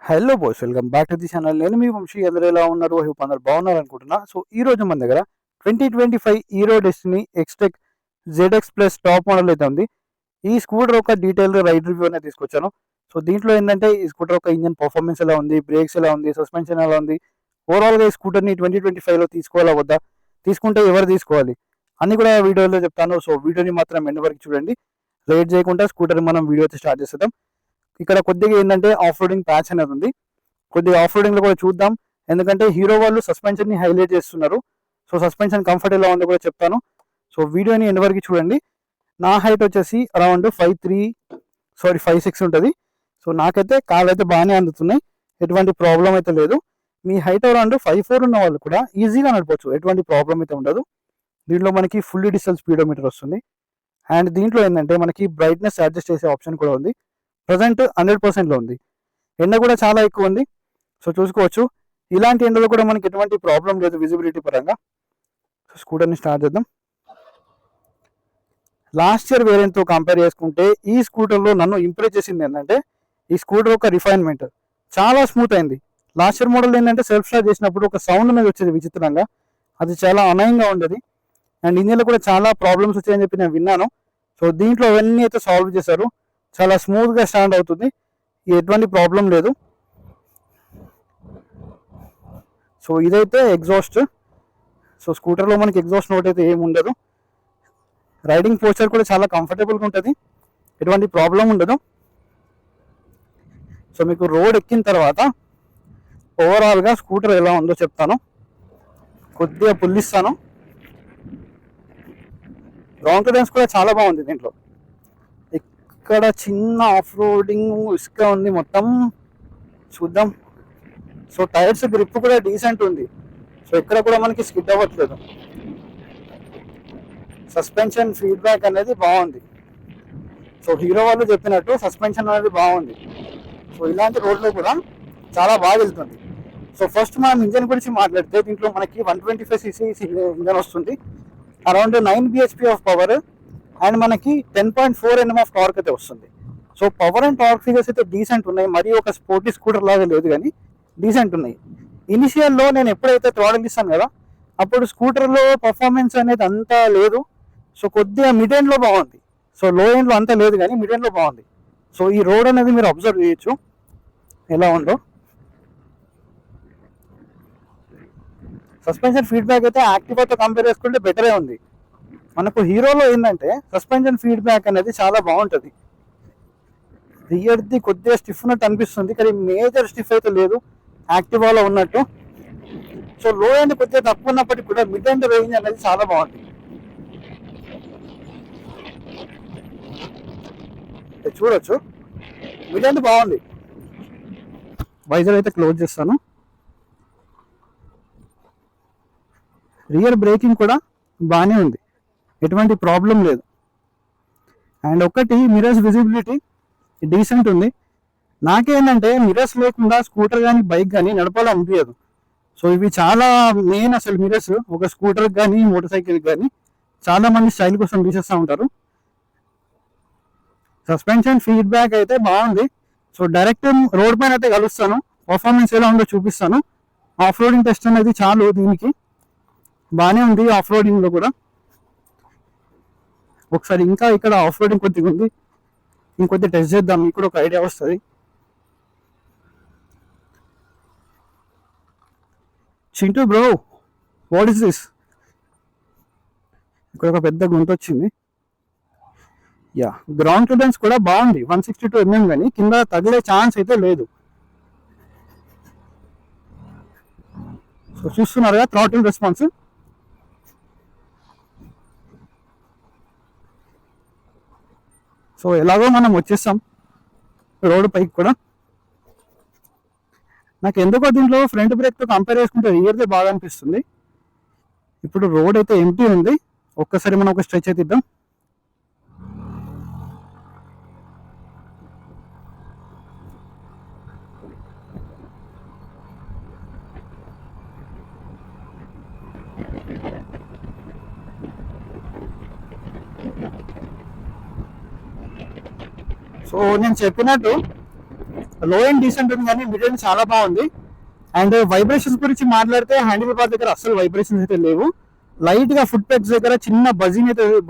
Hello boys, welcome back to the channel. నేను మీ వంశీ. అందరూ ఎలా ఉన్నారు? హోప్ అందరూ బాగున్నారు అనుకుంటున్నా. సో ఈ రోజు మన దగ్గర 2025 Hero destiny Xtec ZX plus top model అయితే ఉంది. ఈ స్కూటర్ ఒక డీటెయిల్ రైడ్ రివ్యూ అనేది తీసుకొచ్చాను. సో దీంట్లో ఏంటంటే ఈ స్కూటర్ ఒక ఇంజన్ పర్ఫార్మెన్స్ ఎలా ఉంది, బ్రేక్స్ ఎలా ఉంది, సస్పెన్షన్ ఎలా ఉంది, ఓవరాల్గా ఈ స్కూటర్ని 2025లో తీసుకోవాలా వద్దా, తీసుకుంటే ఎవరు తీసుకోవాలి అన్ని కూడా వీడియోలో చెప్తాను. సో వీడియోని మాత్రం ఎండ్ వరకు చూడండి. లేట్ చేయకుండా స్కూటర్ని మనం వీడియో అయితే స్టార్ట్ చేసేద్దాం. ఇక్కడ కొద్దిగా ఏంటంటే ఆఫ్ రోడింగ్ ప్యాచ్ అనేది ఉంది. కొద్దిగా ఆఫ్ రోడింగ్ లో కూడా చూద్దాం, ఎందుకంటే హీరో వాళ్ళు సస్పెన్షన్ ని హైలైట్ చేస్తున్నారు. సో సస్పెన్షన్ కంఫర్ట్ ఎలా ఉందో కూడా చెప్తాను. సో వీడియోని ఎండ్ వరకు చూడండి. నా హైట్ వచ్చేసి అరౌండ్ 5'6" ఉంటుంది. సో నాకైతే కాళ్ళు అయితే బాగానే అందుతున్నాయి, ఎటువంటి ప్రాబ్లం అయితే లేదు. మీ హైట్ అరౌండ్ 5'4" ఉన్న వాళ్ళు కూడా ఈజీగా నడపచ్చు, ఎటువంటి ప్రాబ్లం అయితే ఉండదు. దీంట్లో మనకి ఫుల్లీ డిజిటల్ స్పీడోమీటర్ వస్తుంది. అండ్ దీంట్లో ఏంటంటే మనకి బ్రైట్నెస్ అడ్జస్ట్ చేసే ఆప్షన్ కూడా ఉంది. ప్రజెంట్ 100%లో ఉంది. ఎండ కూడా చాలా ఎక్కువ ఉంది, సో చూసుకోవచ్చు. ఇలాంటి ఎండలో కూడా మనకి ఎటువంటి ప్రాబ్లం లేదు విజిబిలిటీ పరంగా. సో స్కూటర్ని స్టార్ట్ చేద్దాం. లాస్ట్ ఇయర్ వేరియంట్తో కంపేర్ చేసుకుంటే ఈ స్కూటర్లో నన్ను ఇంప్రెస్ చేసింది ఏంటంటే ఈ స్కూటర్ ఒక రిఫైన్మెంట్, చాలా స్మూత్ అయింది. లాస్ట్ ఇయర్ మోడల్ ఏంటంటే సెల్ఫ్ స్టార్ట్ చేసినప్పుడు ఒక సౌండ్ అనేది వచ్చేది విచిత్రంగా, అది చాలా అనయంగా ఉండేది. అండ్ ఇంజన్లో కూడా చాలా ప్రాబ్లమ్స్ వచ్చాయని చెప్పి నేను విన్నాను. సో దీంట్లో అవన్నీ అయితే సాల్వ్ చేశారు, చాలా స్మూత్గా స్టాండ్ అవుతుంది, ఎటువంటి ప్రాబ్లం లేదు. సో ఇదైతే ఎగ్జాస్ట్. సో స్కూటర్లో మనకి ఎగ్జాస్ట్ నోట్ అయితే ఏమి ఉండదు. రైడింగ్ పోస్చర్ కూడా చాలా కంఫర్టబుల్గా ఉంటుంది, ఎటువంటి ప్రాబ్లం ఉండదు. సో మీకు రోడ్ ఎక్కిన తర్వాత ఓవరాల్గా స్కూటర్ ఎలా ఉందో చెప్తాను. కొద్దిగా పుల్లిస్తాను. గ్రౌండ్ క్లియరెన్స్ కూడా చాలా బాగుంది దీంట్లో. ఇక్కడ చిన్న ఆఫ్ రోడింగ్ ఇసుక ఉంది మొత్తం, చూద్దాం. సో టైర్స్ గ్రిప్ కూడా డీసెంట్ ఉంది, సో ఇక్కడ కూడా మనకి స్కిడ్ అవ్వట్లేదు. సస్పెన్షన్ ఫీడ్బ్యాక్ అనేది బాగుంది. సో హీరో వాళ్ళు చెప్పినట్టు సస్పెన్షన్ అనేది బాగుంది. సో ఇలాంటి రోడ్లో కూడా చాలా బాగా వెళ్తుంది. సో ఫస్ట్ మనం ఇంజన్ గురించి మాట్లాడితే దీంట్లో మనకి 125cc ఇంజన్ వస్తుంది. Around 9 bhp of power and మనకి 10.4 Nm ఆఫ్ టార్క్ అయితే వస్తుంది. So power and torque figures అయితే డీసెంట్ ఉన్నాయి, మరి ఒక స్పోర్టీ స్కూటర్ లాగా లేదు కానీ డీసెంట్ ఉన్నాయి. ఇనిషియల్లో నేను ఎప్పుడైతే థ్రాటిల్ ఇస్తాను కదా, అప్పుడు స్కూటర్లో పర్ఫార్మెన్స్ అనేది అంతా లేదు. సో కొద్దిగా మిడ్ ఎండ్లో బాగుంది, సో లో ఎండ్లో అంతా లేదు కానీ మిడ్ ఎండ్లో బాగుంది. సో ఈ రోడ్ అనేది మీరు అబ్జర్వ్ చేయొచ్చు ఎలా ఉందో. సస్పెన్షన్ ఫీడ్బ్యాక్ అయితే యాక్టివాతో కంపేర్ చేసుకుంటే బెటరే ఉంది. మనకు హీరోలో ఏంటంటే సస్పెన్షన్ ఫీడ్బ్యాక్ అనేది చాలా బాగుంటుంది. రియర్ది కొద్దిగా స్టిఫ్ ఉన్నట్టు అనిపిస్తుంది, కానీ మేజర్ స్టిఫ్ అయితే లేదు యాక్టివాలో ఉన్నట్టు. సో లో ఎండ్ కొద్దిగా తక్కువ ఉన్నప్పటికీ కూడా మిడ్ ఎండ్ రేంజ్ అనేది చాలా బాగుంది. చూడొచ్చు, మిడ్ ఎండ్ బాగుంది. వైజర్ అయితే క్లోజ్ చేస్తాను. రియర్ బ్రేకింగ్ కూడా బాగానే ఉంది, ఎటువంటి ప్రాబ్లం లేదు. అండ్ ఒకటి మిరర్స్ విజిబిలిటీ డీసెంట్ ఉంది. నాకేంటంటే మిరర్స్ లేకుండా స్కూటర్ కానీ బైక్ కానీ నడపాలనిపించదు. సో ఇవి చాలా మెయిన్ అసలు మిరర్స్ ఒక స్కూటర్కి కానీ మోటార్ సైకిల్కి కానీ. చాలా మంది స్టైల్ కోసం తీసేస్తూ ఉంటారు. సస్పెన్షన్ ఫీడ్బ్యాక్ అయితే బాగుంది. సో డైరెక్ట్ రోడ్ పైన అయితే కలుస్తాను, పర్ఫార్మెన్స్ ఎలా ఉందో చూపిస్తాను. ఆఫ్ రోడింగ్ టెస్ట్ అనేది చాలు, దీనికి బాగానే ఉంది ఆఫ్ రోడింగ్లో కూడా. ఒకసారి ఇంకా ఇక్కడ ఆఫ్ రోడింగ్ కొద్దిగా ఉంది, ఇంకొద్ది టెస్ట్ చేద్దాం, మీకు కూడా ఒక ఐడియా వస్తుంది. Chintu bro, what is this? ఇక్కడ ఒక పెద్ద గుంత వచ్చింది. యా, గ్రౌండ్ క్లియరెన్స్ కూడా బాగుంది, 162 mm, కానీ కింద తగిలే ఛాన్స్ అయితే లేదు. సో చూస్తున్నారుగా థ్రాటిల్ రెస్పాన్స్. సో ఎలాగో మనం వచ్చేస్తాం రోడ్ పైకి కూడా. నాకు ఎందుకో దీంట్లో ఫ్రంట్ బ్రేక్తో కంపేర్ చేసుకుంటే రియర్దే బాగా అనిపిస్తుంది. ఇప్పుడు రోడ్ అయితే ఎంటీ ఉంది, ఒక్కసారి మనం ఒక స్ట్రెచ్ అయితే ఇద్దాం. సో నేను చెప్పినట్టు లో అండ్ డీసెంట్ ఉంది కానీ మిడ్ అండ్ చాలా బాగుంది. అండ్ వైబ్రేషన్స్ గురించి మాట్లాడితే హ్యాండిల్ బార్ దగ్గర అసలు వైబ్రేషన్స్ అయితే లేవు. లైట్ గా ఫుట్ పెగ్స్ దగ్గర చిన్న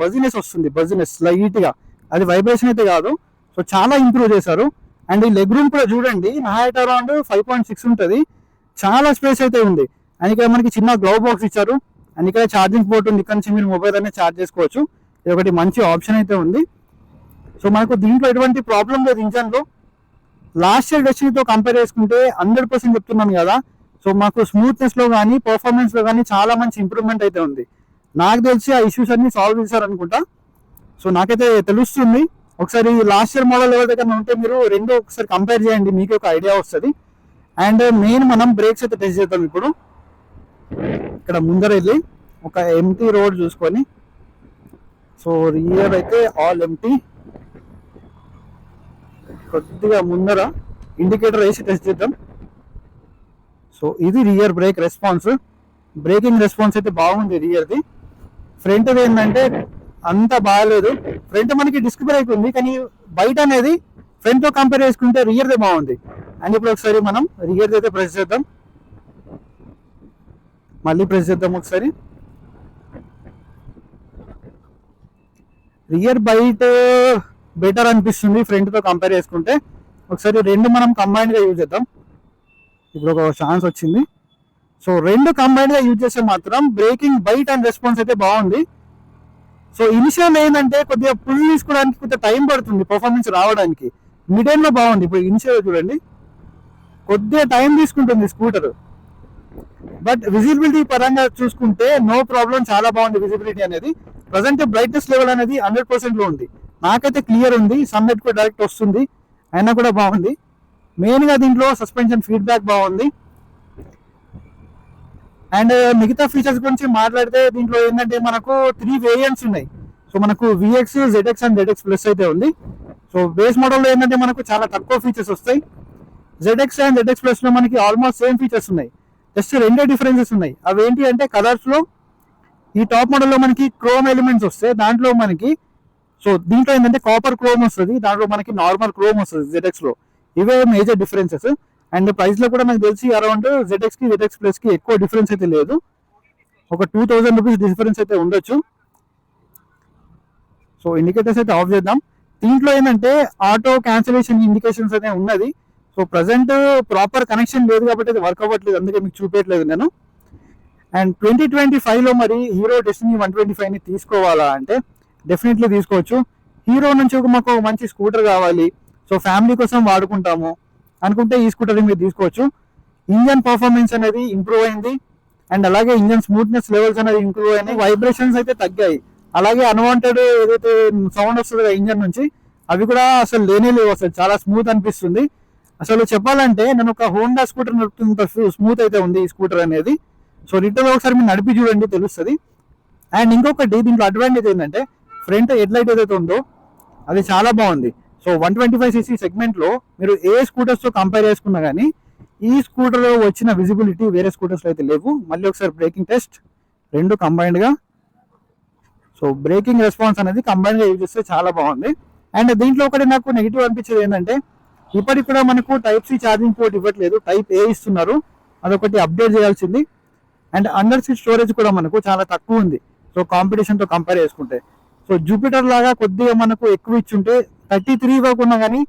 బజినెస్ వస్తుంది, బజినెస్ లైట్ గా, అది వైబ్రేషన్ అయితే కాదు. సో చాలా ఇంప్రూవ్ చేశారు. అండ్ ఈ లెగ్ రూమ్ కూడా చూడండి, నా హైట్ అరౌండ్ 5.6 ఉంటుంది, చాలా స్పేస్ అయితే ఉంది. అండ్ ఇక్కడ మనకి చిన్న గ్లౌ బాక్స్ ఇచ్చారు. అండ్ ఇక్కడ ఛార్జింగ్ పోర్ట్ ఉంది, ఇక్కడ నుంచి మీరు మొబైల్ అనేది ఛార్జ్ చేసుకోవచ్చు. ఇది ఒకటి మంచి ఆప్షన్ అయితే ఉంది. సో మనకు దీంట్లో ఎటువంటి ప్రాబ్లం లేదు ఇంజన్లో. లాస్ట్ ఇయర్ డెస్టినీతో కంపేర్ చేసుకుంటే 100% చెప్తున్నాను కదా. సో మాకు స్మూత్నెస్ లో కానీ పర్ఫార్మెన్స్ లో కానీ చాలా మంచి ఇంప్రూవ్మెంట్ అయితే ఉంది. నాకు తెలిసి ఆ ఇష్యూస్ అన్ని సాల్వ్ చేశారు అనుకుంటా. సో నాకైతే తెలుస్తుంది. ఒకసారి లాస్ట్ ఇయర్ మోడల్ ఎవరి దగ్గర ఉంటే మీరు రెండు ఒకసారి కంపేర్ చేయండి, మీకు ఒక ఐడియా వస్తుంది. అండ్ మెయిన్ మనం బ్రేక్స్ అయితే టెస్ట్ చేద్దాం ఇప్పుడు. ఇక్కడ ముందర వెళ్ళి ఒక ఎంటీ రోడ్ చూసుకొని, సో రియర్ అయితే ఆల్ ఎంటీ. కొద్దిగా ముందర ఇండికేటర్ వేసి టెస్ట్ చేద్దాం. సో ఇది rear break response, breaking response అయితే బాగుంది రియర్ది. ఫ్రంట్ ఏంటంటే అంత బాగాలేదు. ఫ్రంట్ మనకి డిస్క్ బ్రేక్ ఉంది, కానీ బయట అనేది ఫ్రంట్ తో కంపేర్ చేసుకుంటే రియర్దే బాగుంది. అండ్ ఇప్పుడు ఒకసారి మనం రియర్ది అయితే ప్రెస్ చేద్దాం, మళ్ళీ ప్రెస్ చేద్దాం ఒకసారి. రియర్ బైట్ బెటర్ అనిపిస్తుంది ఫ్రంట్ తో కంపేర్ చేసుకుంటే. ఒకసారి రెండు మనం కంబైన్డ్ గా యూజ్ చేద్దాం. ఇప్పుడు ఒక ఛాన్స్ వచ్చింది. సో రెండు కంబైన్డ్ గా యూజ్ చేస్తే మాత్రం బ్రేకింగ్ బైట్ అండ్ రెస్పాన్స్ అయితే బాగుంది. సో ఇనిషియల్ ఏంటంటే కొద్దిగా పుల్ తీసుకోవడానికి కొద్దిగా టైం పడుతుంది పర్ఫార్మెన్స్ రావడానికి. మిడ్ ఎండ్ లో బాగుంది. ఇప్పుడు ఇనిషియల్ చూడండి, కొద్దిగా టైం తీసుకుంటుంది స్కూటర్. బట్ విజిబిలిటీ పరంగా చూసుకుంటే నో ప్రాబ్లం, చాలా బాగుంది విజిబిలిటీ అనేది. ప్రజెంట్ బ్రైట్నెస్ లెవెల్ అనేది 100% లో ఉంది. నాకైతే క్లియర్ ఉంది, సన్లైట్ కూడా డైరెక్ట్ వస్తుంది, అయినా కూడా బాగుంది. మెయిన్ గా దీంట్లో సస్పెన్షన్ ఫీడ్బ్యాక్ బాగుంది. అండ్ మిగతా ఫీచర్స్ గురించి మాట్లాడితే దీంట్లో ఏంటంటే మనకు 3 వేరియంట్స్ ఉన్నాయి. సో మనకు VX, ZX and ZX plus అయితే ఉంది. సో బేస్ మోడల్లో ఏంటంటే మనకు చాలా తక్కువ ఫీచర్స్ వస్తాయి. ZX అండ్ ZX ప్లస్ లో మనకి ఆల్మోస్ట్ సేమ్ ఫీచర్స్ ఉన్నాయి, జస్ట్ రెండే డిఫరెన్సెస్ ఉన్నాయి. అవి ఏంటి అంటే కలర్స్ లో ఈ టాప్ మోడల్లో మనకి క్రోమ్ ఎలిమెంట్స్ వస్తాయి, దాంట్లో మనకి సో దీంట్లో ఏంటంటే కాపర్ క్రోమ్ వస్తుంది, దాంట్లో మనకి నార్మల్ క్రోమ్ వస్తుంది ZX లో. ఇవే మేజర్ డిఫరెన్సెస్. అండ్ ప్రైస్ లో కూడా నాకు తెలిసి అరౌండ్ ZX కి ZX ప్లస్ కి ఎక్కువ డిఫరెన్స్ అయితే లేదు, ఒక 2000 రూపీస్ డిఫరెన్స్ అయితే ఉండొచ్చు. సో ఇండికేటర్స్ అయితే ఆఫ్ చేద్దాం. దీంట్లో ఏంటంటే ఆటో క్యాన్సిలేషన్ ఇండికేషన్స్ అయితే ఉన్నది. సో ప్రజెంట్ ప్రాపర్ కనెక్షన్ లేదు కాబట్టి అది వర్క్ అవ్వట్లేదు, అందుకే మీకు చూపించట్లేదు నేను. అండ్ 2025 లో మరి హీరో డెస్టినీ 125 ని తీసుకోవాలా అంటే డెఫినెట్లీ తీసుకోవచ్చు. హీరో నుంచి మాకు మంచి స్కూటర్ కావాలి, సో ఫ్యామిలీ కోసం వాడుకుంటాము అనుకుంటే ఈ స్కూటర్ మీరు తీసుకోవచ్చు. ఇంజన్ పర్ఫార్మెన్స్ అనేది ఇంప్రూవ్ అయింది, అండ్ అలాగే ఇంజన్ స్మూత్నెస్ లెవెల్స్ అనేది ఇంప్రూవ్ అయినాయి, వైబ్రేషన్స్ అయితే తగ్గాయి. అలాగే అన్వాంటెడ్ ఏదైతే సౌండ్ వస్తుంది ఇంజన్ నుంచి అవి కూడా అసలు లేనే లేవు, అసలు చాలా స్మూత్ అనిపిస్తుంది. అసలు చెప్పాలంటే నేను ఒక హోండా స్కూటర్ నడుపుతున్నంత స్మూత్ అయితే ఉంది ఈ స్కూటర్ అనేది. సో రిటర్న్ ఒకసారి మీరు నడిపి చూడండి తెలుస్తుంది. అండ్ ఇంకొకటి దీంట్లో అడ్వాంటేజ్ ఏంటంటే ఫ్రంట్ హెడ్ లైట్ ఏదైతే ఉందో అది చాలా బాగుంది. సో 125cc సెగ్మెంట్ లో మీరు ఏ స్కూటర్స్ తో కంపేర్ చేసుకున్నా కానీ ఈ స్కూటర్ లో వచ్చిన విజిబిలిటీ వేరే స్కూటర్స్ లో అయితే లేవు. మళ్ళీ ఒకసారి బ్రేకింగ్ టెస్ట్, రెండు కంబైన్డ్ గా. సో బ్రేకింగ్ రెస్పాన్స్ అనేది కంబైన్డ్ గా యూజ్ చేస్తే చాలా బాగుంది. అండ్ దీంట్లో ఒకటి నాకు నెగిటివ్ అనిపించేది ఏంటంటే ఇప్పటికి కూడా మనకు Type-C ఛార్జింగ్ పోర్ట్ ఇవ్వట్లేదు, Type-A ఇస్తున్నారు, అదొకటి అప్డేట్ చేయాల్సింది. అండ్ అండర్ సీట్ స్టోరేజ్ కూడా మనకు చాలా తక్కువ ఉంది, సో కాంపిటీషన్ తో కంపేర్ చేసుకుంటే. సో జూపిటర్ లాగా కొద్దిగా మనకు ఎక్కువ ఇచ్చుంటే 33 ఇవ్వకున్నా కానీ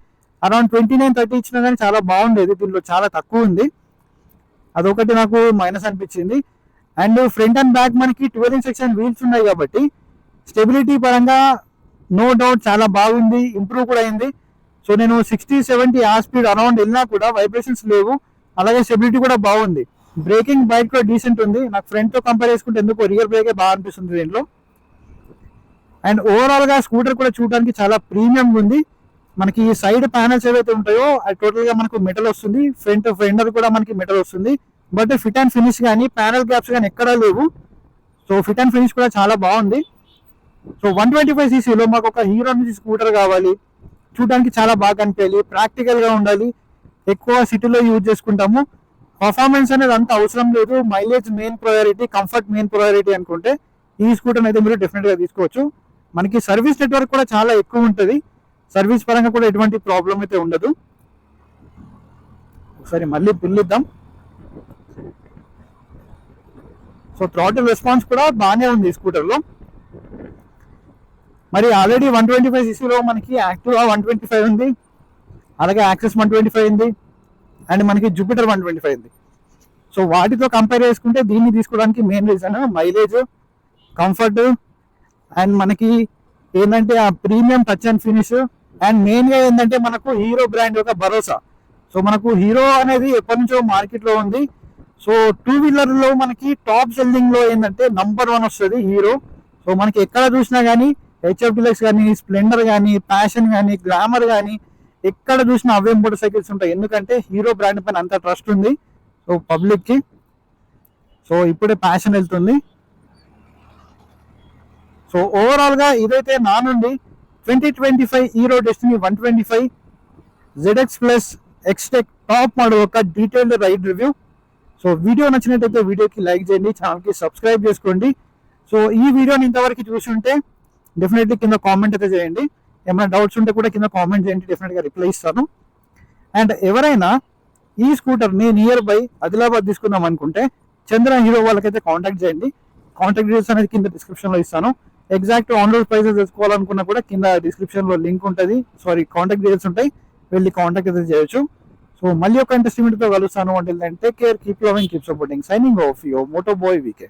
అరౌండ్ 29-30 ఇచ్చినా కానీ చాలా బాగుండేది. దీంట్లో చాలా తక్కువ ఉంది, అదొకటి నాకు మైనస్ అనిపించింది. అండ్ ఫ్రంట్ అండ్ బ్యాక్ మనకి 12" సెక్షన్ వీల్స్ ఉన్నాయి కాబట్టి స్టెబిలిటీ పరంగా నో డౌట్ చాలా బాగుంది, ఇంప్రూవ్ కూడా అయింది. సో నేను 60-70 ఆ స్పీడ్ అరౌండ్ వెళ్ళినా కూడా వైబ్రేషన్స్ లేవు, అలాగే స్టెబిలిటీ కూడా బాగుంది. బ్రేకింగ్ బైక్ కూడా డీసెంట్ ఉంది. నాకు ఫ్రంట్ తో కంపేర్ చేసుకుంటే ఎందుకు రియర్ బ్రేకే బాగా అనిపిస్తుంది దీంట్లో. అండ్ ఓవరాల్ గా స్కూటర్ కూడా చూడడానికి చాలా ప్రీమియం ఉంది. మనకి సైడ్ ప్యానల్స్ ఏవైతే ఉంటాయో అది టోటల్ గా మనకు మెటల్ వస్తుంది, ఫ్రంట్ ఫెండర్ కూడా మనకి మెటల్ వస్తుంది. బట్ ఫిట్ అండ్ ఫినిష్ కానీ ప్యానల్ గ్యాప్స్ కానీ ఎక్కడా లేవు. సో ఫిట్ అండ్ ఫినిష్ కూడా చాలా బాగుంది. సో 125cc లో మాకు ఒక హీరో నుంచి స్కూటర్ కావాలి, చూడడానికి చాలా బాగా కనిపించాలి, ప్రాక్టికల్ గా ఉండాలి, ఎక్కువ సిటీలో యూజ్ చేసుకుంటాము, పర్ఫార్మెన్స్ అనేది అంత అవసరం లేదు, mileage main priority, comfort main priority అనుకుంటే ఈ స్కూటర్ అయితే మీరు డెఫినెట్ గా తీసుకోవచ్చు. మనకి సర్వీస్ నెట్వర్క్ కూడా చాలా ఎక్కువ ఉంటుంది, సర్వీస్ పరంగా కూడా ఎటువంటి ప్రాబ్లం అయితే ఉండదు. ఒకసారి మళ్ళీ పిల్లిద్దాం. సో థ్రాటిల్ రెస్పాన్స్ కూడా బాగానే ఉంది ఈ స్కూటర్లో. మరి ఆల్రెడీ 125cc మనకి యాక్టివా 125 ఉంది, అలాగే యాక్సెస్ 125 ఉంది, అండ్ మనకి జూపిటర్ 125 ఉంది. సో వాటితో కంపేర్ చేసుకుంటే దీన్ని తీసుకోవడానికి main reason mileage, comfort, and మనకి ఏంటంటే ఆ premium touch and finish, and మెయిన్గా ఏంటంటే మనకు హీరో బ్రాండ్ యొక్క భరోసా. సో మనకు హీరో అనేది ఎప్పటి నుంచో మార్కెట్లో ఉంది. సో 2-వీలర్లో మనకి టాప్ సెల్లింగ్లో ఏంటంటే నంబర్ 1 వస్తుంది హీరో. సో మనకి ఎక్కడ చూసినా కానీ హెచ్ఎఫ్ డిలక్స్ కానీ, స్ప్లెండర్ కానీ, ప్యాషన్ కానీ, గ్లామర్ కానీ, ఎక్కడ చూసినా అవే మోటార్ సైకిల్స్ ఉంటాయి. ఎందుకంటే హీరో బ్రాండ్ పైన అంత ట్రస్ట్ ఉంది సో పబ్లిక్కి. సో ఇప్పుడే ప్యాషన్ వెళ్తుంది. సో ఓవరాల్గా ఇదైతే నా నుండి 2025 Hero Destiny 125 ZX plus xtec top model ఒక detailed ride review. So video నచ్చినట్టయితే వీడియోకి లైక్ చేయండి, ఛానల్కి సబ్స్క్రైబ్ చేసుకోండి. సో ఈ వీడియోని ఇంతవరకు చూసి ఉంటే డెఫినెట్లీ కింద కామెంట్ అయితే చేయండి. ఏమైనా డౌట్స్ ఉంటే కూడా కింద కామెంట్ చేయండి, డెఫినెట్గా రిప్లై ఇస్తాను. అండ్ ఎవరైనా ఈ స్కూటర్ని నియర్ బై ఆదిలాబాద్ తీసుకుందాం అనుకుంటే చంద్ర హీరో వాళ్ళకైతే కాంటాక్ట్ చేయండి. కాంటాక్ట్ డీటెయిల్స్ అనేది కింద డిస్క్రిప్షన్లో ఇస్తాను. ఎగ్జాక్ట్ ఆన్ రోడ్ ప్రైసెస్ తెలుసుకోవాలనుకున్నా కూడా కింద డిస్క్రిప్షన్లో లింక్ ఉంటుంది, కాంటాక్ట్ డీటెయిల్స్ ఉంటాయి, వెళ్ళి కాంటాక్ట్ అయితే చేయొచ్చు. సో మళ్ళీ ఒక ఇంట్రెస్టింగ్ తో కలుస్తాను. అంటే take care, keep loving, keep supporting. Signing off your moto boy VK.